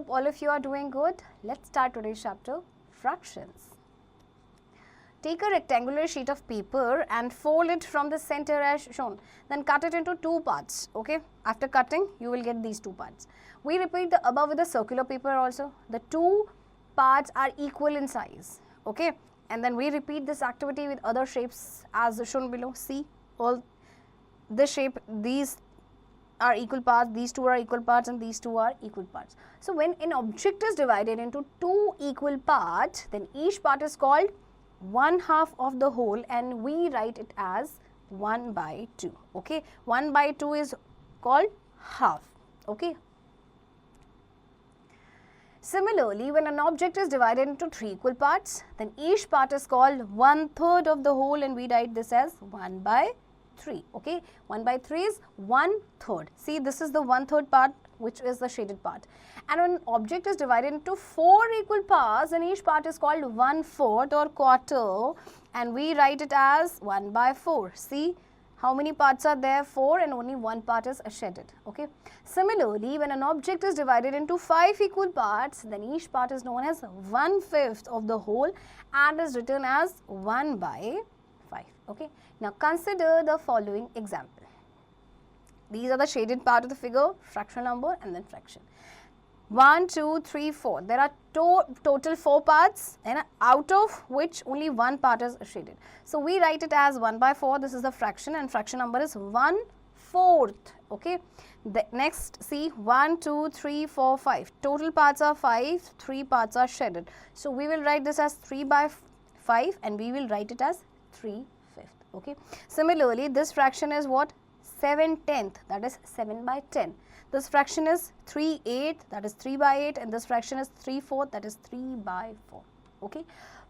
hope all of you are doing good. Let's start today's chapter, fractions. Take a rectangular sheet of paper and fold it from the center as shown. Then cut it into two parts. Okay. After cutting, you will get these two parts. We repeat the above with the circular paper also. The two parts are equal in size. Okay. And then we repeat this activity with other shapes as shown below. See, all this shape, these are equal parts, these two are equal parts, and these two are equal parts. So when an object is divided into two equal parts, then each part is called 1/2 of the whole, and we write it as 1/2. Okay, 1/2 is called half. Okay. Similarly, when an object is divided into three equal parts, then each part is called 1/3 of the whole, and we write this as 1/3. Okay, 1/3 is 1/3. See, this is the 1/3 part, which is the shaded part. And when an object is divided into four equal parts, then each part is called 1/4 or quarter, and we write it as 1/4. See, how many parts are there? 4, and only one part is shaded. Okay. Similarly, when an object is divided into 5 equal parts, then each part is known as 1/5 of the whole and is written as 1/5. Okay. Now consider the following example. These are the shaded part of the figure, fractional number and then fraction. 1, 2, 3, 4. There are total 4 parts, and out of which only one part is shaded. So we write it as 1/4. This is the fraction, and fraction number is 1/4. Okay. The next, see, 1, 2, 3, 4, 5. Total parts are 5. 3 parts are shaded. So we will write this as 3/5, and we will write it as 3/5. Okay. Similarly, this fraction is what? 7/10, that is 7/10. This fraction is 3/8, that is 3/8, and this fraction is 3/4, that is 3/4. Okay.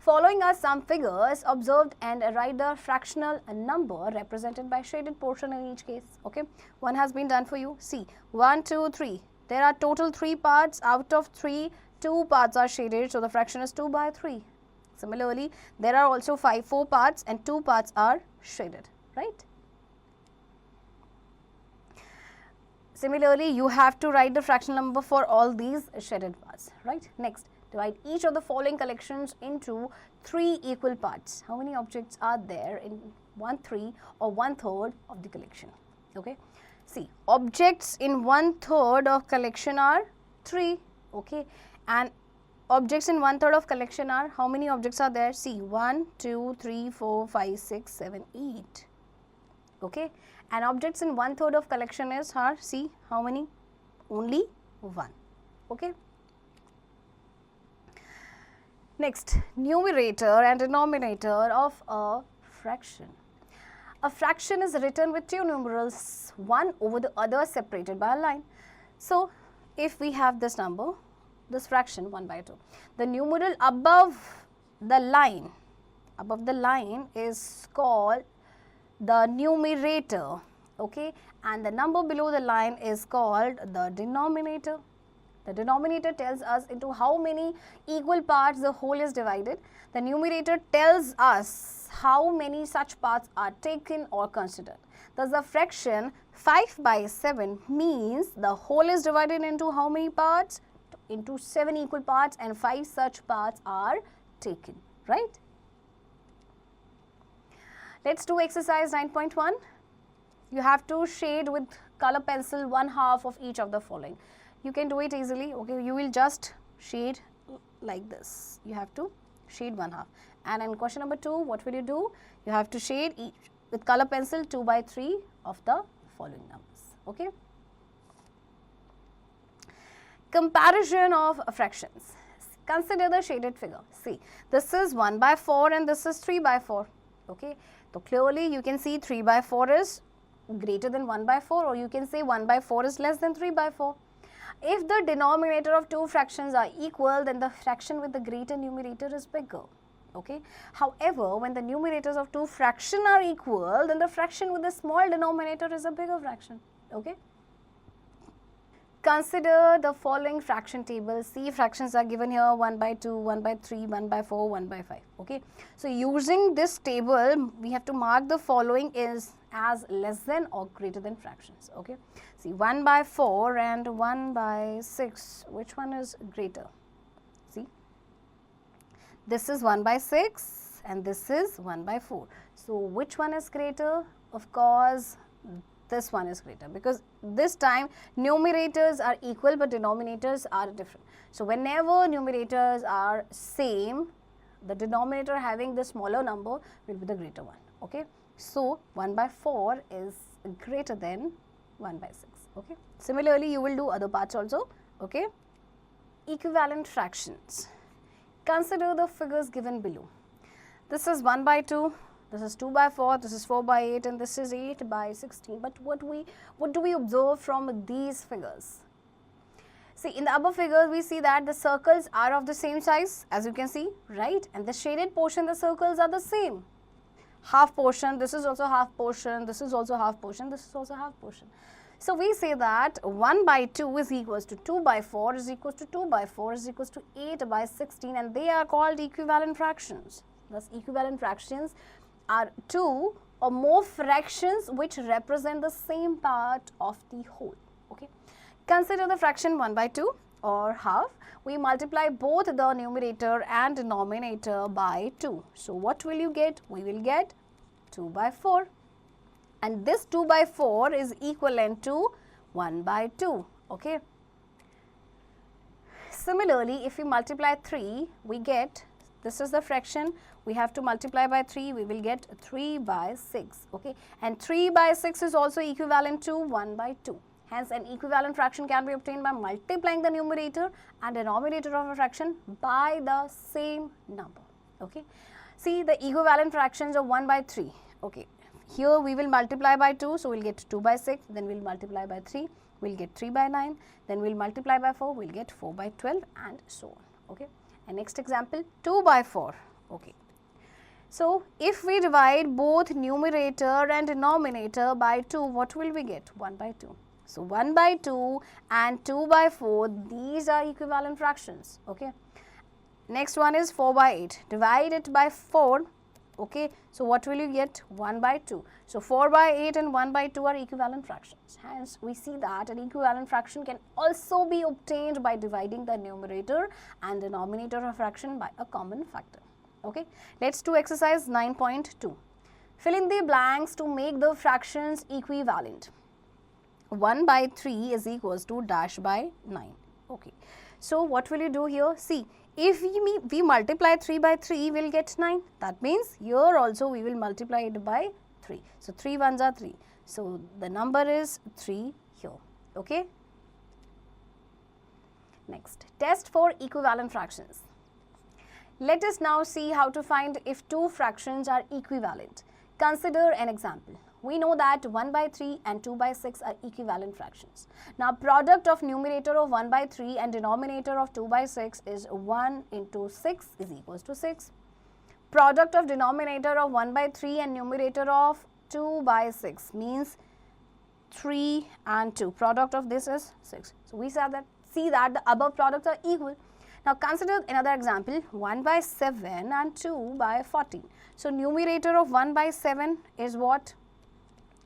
Following are some figures observed, and write the fractional number represented by shaded portion in each case. Okay. One has been done for you. See, 1, 2, 3. There are total 3 parts. Out of 3, 2 parts are shaded, so the fraction is 2/3. Similarly, there are also 4 parts, and 2 parts are shaded, right? Similarly, you have to write the fractional number for all these shaded parts, right? Next, divide each of the following collections into 3 equal parts. How many objects are there in 1/3 or 1/3 of the collection? Okay. See, objects in 1/3 of collection are 3. Okay. And objects in 1/3 of collection are, how many objects are there? See, 1, 2, 3, 4, 5, 6, 7, 8. Okay. And objects in 1/3 of collection is, see, how many? Only 1. Okay. Next, numerator and denominator of a fraction. A fraction is written with two numerals, one over the other, separated by a line. So, if we have this number, this fraction 1/2, the numeral above the line is called the numerator. Okay, and the number below the line is called the denominator. The denominator tells us into how many equal parts the whole is divided. The numerator tells us how many such parts are taken or considered. Thus, the fraction 5/7 means the whole is divided into how many parts? Into 7 equal parts, and 5 such parts are taken, right? Let's do exercise 9.1. You have to shade with color pencil 1/2 of each of the following. You can do it easily. Okay, you will just shade like this. You have to shade 1/2. And in question number 2, what will you do? You have to shade each with color pencil 2/3 of the following numbers. Okay. Comparison of fractions. Consider the shaded figure. See, this is 1/4 and this is 3/4. Okay. So clearly you can see 3/4 is greater than 1/4, or you can say 1/4 is less than 3/4. If the denominator of two fractions are equal, then the fraction with the greater numerator is bigger. Okay. However, when the numerators of two fractions are equal, then the fraction with the small denominator is a bigger fraction. Okay. Consider the following fraction table. See, fractions are given here 1 by 2, 1 by 3, 1 by 4, 1 by 5. Okay. So, using this table, we have to mark the following is as less than or greater than fractions. Okay. See, 1 by 4 and 1 by 6. Which one is greater? See, this is 1 by 6 and this is 1 by 4. So, which one is greater? Of course, this one is greater, because this time numerators are equal but denominators are different. So, whenever numerators are same, the denominator having the smaller number will be the greater one. Okay. So, 1 by 4 is greater than 1 by 6. Okay. Similarly, you will do other parts also. Okay. Equivalent fractions. Consider the figures given below. This is 1 by 2. This is 2 by 4, this is 4 by 8 and this is 8 by 16. But what do we observe from these figures? See, in the above figures we see that the circles are of the same size, as you can see, right? And the shaded portion, the circles are the same. Half portion, this is also half portion, this is also half portion, this is also half portion. So, we say that 1 by 2 is equals to 2 by 4 is equals to 2 by 4 is equals to 8 by 16, and they are called equivalent fractions. Thus, equivalent fractions are two or more fractions which represent the same part of the whole. Okay. Consider the fraction 1 by 2 or half. We multiply both the numerator and denominator by 2. So, what will you get? We will get 2 by 4, and this 2 by 4 is equivalent to 1 by 2. Okay. Similarly, if we multiply 3, we get, this is the fraction, we have to multiply by 3, we will get 3 by 6, okay, and 3 by 6 is also equivalent to 1 by 2. Hence, an equivalent fraction can be obtained by multiplying the numerator and denominator of a fraction by the same number, okay. See, the equivalent fractions of 1 by 3, okay, here we will multiply by 2, so we will get 2 by 6, then we will multiply by 3, we will get 3 by 9, then we will multiply by 4, we will get 4 by 12 and so on, okay. And next example, 2 by 4, okay. So, if we divide both numerator and denominator by 2, what will we get? 1 by 2. So, 1 by 2 and 2 by 4, these are equivalent fractions. Okay. Next one is 4 by 8. Divide it by 4. Okay. So, what will you get? 1 by 2. So, 4 by 8 and 1 by 2 are equivalent fractions. Hence, we see that an equivalent fraction can also be obtained by dividing the numerator and denominator of a fraction by a common factor. Okay. Let's do exercise 9.2. Fill in the blanks to make the fractions equivalent. 1 by 3 is equals to dash by 9. Okay. So, what will you do here? See, if we multiply 3 by 3, we will get 9. That means, here also we will multiply it by 3. So, 3 ones are 3. So, the number is 3 here. Okay. Next, test for equivalent fractions. Let us now see how to find if two fractions are equivalent. Consider an example. We know that 1 by 3 and 2 by 6 are equivalent fractions. Now, product of numerator of 1 by 3 and denominator of 2 by 6 is 1 into 6 is equals to 6. Product of denominator of 1 by 3 and numerator of 2 by 6 means 3 and 2. Product of this is 6. So, we see that the above products are equal. Now, consider another example, 1 by 7 and 2 by 14. So, numerator of 1 by 7 is what?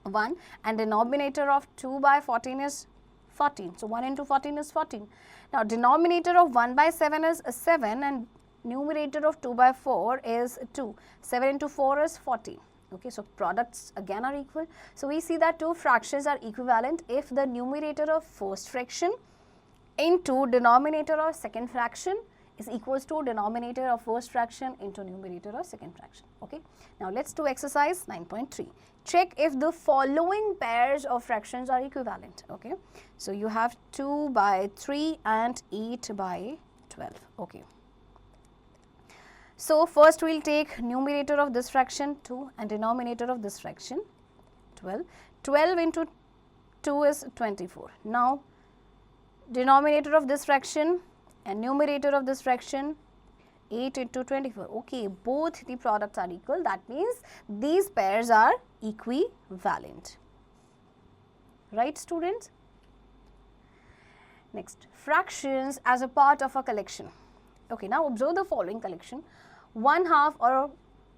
1, and denominator of 2 by 14 is 14. So, 1 into 14 is 14. Now, denominator of 1 by 7 is 7 and numerator of 2 by 4 is 2. 7 into 4 is 14. Okay, so, products again are equal. So, we see that two fractions are equivalent if the numerator of first fraction into denominator of second fraction is equals to denominator of first fraction into numerator of second fraction. Okay. Now, let us do exercise 9.3. Check if the following pairs of fractions are equivalent. Okay. So, you have 2 by 3 and 8 by 12. Okay. So, first we will take numerator of this fraction 2 and denominator of this fraction 12. 12 into 2 is 24. Now, denominator of this fraction and numerator of this fraction 8 into 24. Okay, both the products are equal. That means these pairs are equivalent. Right, students? Next, fractions as a part of a collection. Okay, now observe the following collection. 1/2 or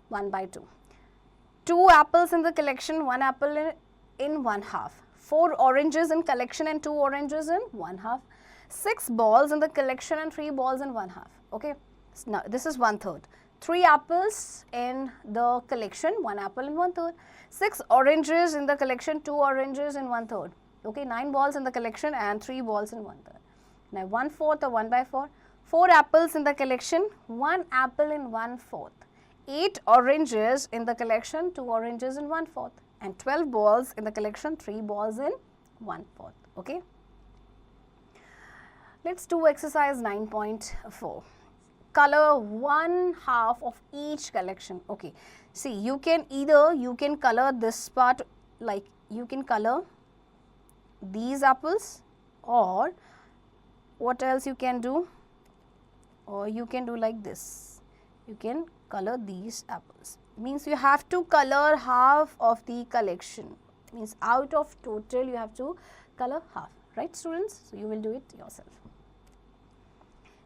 1 by 2. 2 apples in the collection, 1 apple in 1/2. 4 oranges in collection and 2 oranges in 1/2. 6 balls in the collection and 3 balls in 1/2. Okay, now this is 1/3. 3 apples in the collection, 1 apple in 1/3. 6 oranges in the collection, 2 oranges in 1/3. Okay, 9 balls in the collection and 3 balls in 1/3. Now 1/4 or 1 by 4. 4 apples in the collection, 1 apple in 1/4. 8 oranges in the collection, 2 oranges in 1/4. And 12 balls in the collection, 3 balls in 1/4. Okay. Let's do exercise 9.4. Color 1/2 of each collection. Okay. See, you can color this part, like you can color these apples, or what else you can do, or you can do like this. You can color these apples. Means you have to color half of the collection. Means out of total you have to color half. Right, students? So you will do it yourself.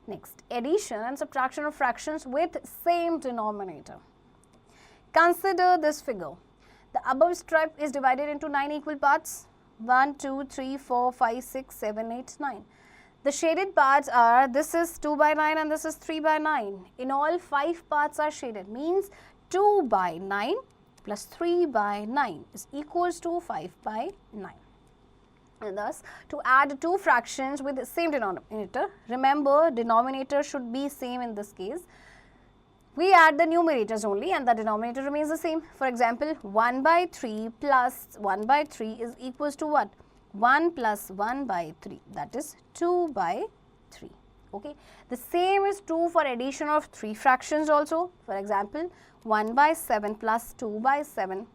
Next, addition and subtraction of fractions with same denominator. Consider this figure. The above strip is divided into 9 equal parts. 1, 2, 3, 4, 5, 6, 7, 8, 9. The shaded parts are, this is 2 by 9 and this is 3 by 9. In all, 5 parts are shaded. Means 2 by 9 plus 3 by 9 is equals to 5 by 9. And thus, to add two fractions with the same denominator, remember denominator should be same in this case. We add the numerators only and the denominator remains the same. For example, 1 by 3 plus 1 by 3 is equals to what? 1 plus 1 by 3, that is 2 by 3. Okay. The same is true for addition of 3 fractions also. For example, 1 by 7 plus 2 by 7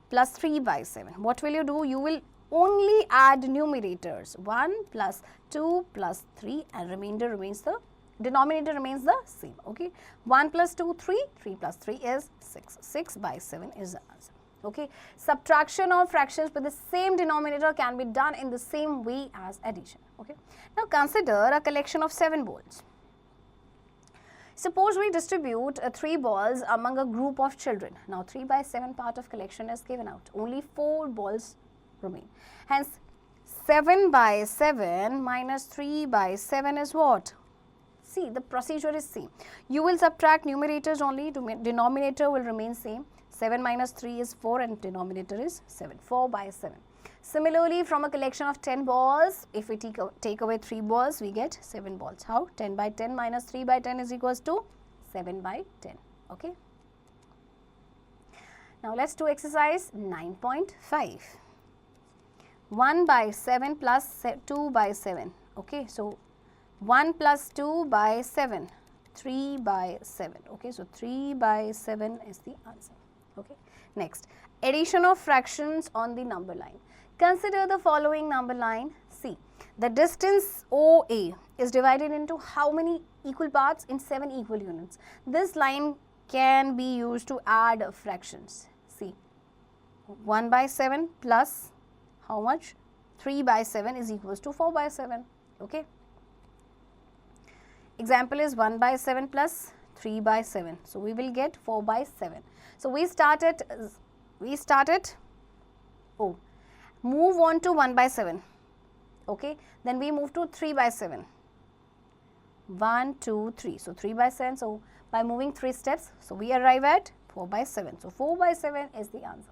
plus 3 by 7. What will you do? You will only add numerators, 1 plus 2 plus 3, and remainder remains the denominator remains the same. Okay. 1 plus 2, 3, 3 plus 3 is 6. 6 by 7 is the answer. Okay. Subtraction of fractions with the same denominator can be done in the same way as addition. Okay. Now consider a collection of 7 balls. Suppose we distribute 3 balls among a group of children. Now 3 by 7 part of collection is given out. Only 4 balls remain. Hence 7 by 7 minus 3 by 7 is what? See, the procedure is same. You will subtract numerators only, denominator will remain same. 7 minus 3 is 4 and denominator is 7. 4 by 7. Similarly, from a collection of 10 balls, if we take away 3 balls, we get 7 balls. How? 10 by 10 minus 3 by 10 is equals to 7 by 10. Okay. Now, let's do exercise 9.5. 1 by 7 plus 2 by 7. Okay. So, 1 plus 2 by 7, 3 by 7. Okay. So, 3 by 7 is the answer. Okay. Next, addition of fractions on the number line. Consider the following number line. See, the distance OA is divided into how many equal parts? In 7 equal units. This line can be used to add fractions. See, 1 by 7 plus how much? 3 by 7 is equals to 4 by 7. Okay. Example is 1 by 7 plus 3 by 7. So, we will get 4 by 7. So, we started, move on to 1 by 7. Okay. Then we move to 3 by 7. 1, 2, 3. So, 3 by 7. So, by moving 3 steps, so we arrive at 4 by 7. So, 4 by 7 is the answer.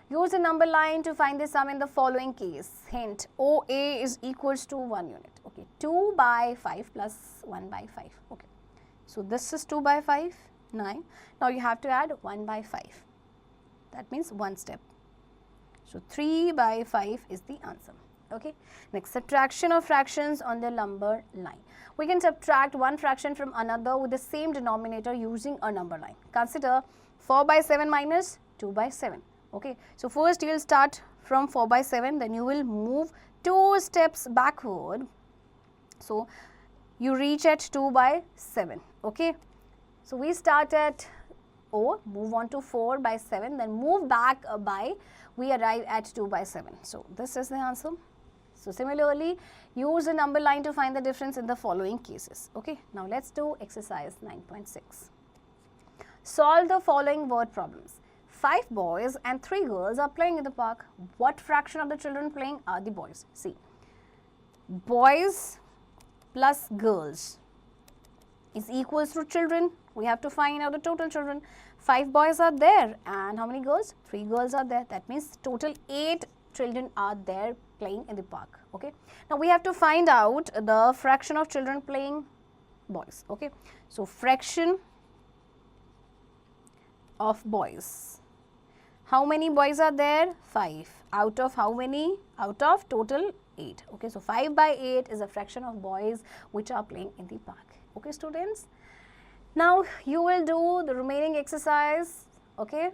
Use a number line to find the sum in the following case. Hint, OA is equals to 1 unit. Okay, 2 by 5 plus 1 by 5. Okay, so this is 2 by 5, 9. Now you have to add 1 by 5. That means 1 step. So 3 by 5 is the answer. Okay. Next, subtraction of fractions on the number line. We can subtract one fraction from another with the same denominator using a number line. Consider 4 by 7 minus 2 by 7. Okay. So first you will start from 4 by 7, then you will move 2 steps backward. So you reach at 2 by 7. Okay. So we start at O, move on to 4 by 7, then move back by, we arrive at 2 by 7. So this is the answer. So similarly, use the number line to find the difference in the following cases. Okay, now let's do exercise 9.6. Solve the following word problems. 5 boys and 3 girls are playing in the park. What fraction of the children playing are the boys? See, boys plus girls is equals to children. We have to find out the total children. 5 boys are there and how many girls? 3 girls are there. That means total 8 children are there playing in the park. Okay. Now we have to find out the fraction of children playing boys. Okay. So fraction of boys. How many boys are there? 5. Out of how many? Out of total 8. Okay. So 5 by 8 is a fraction of boys which are playing in the park. Okay, students. Now you will do the remaining exercise. Okay.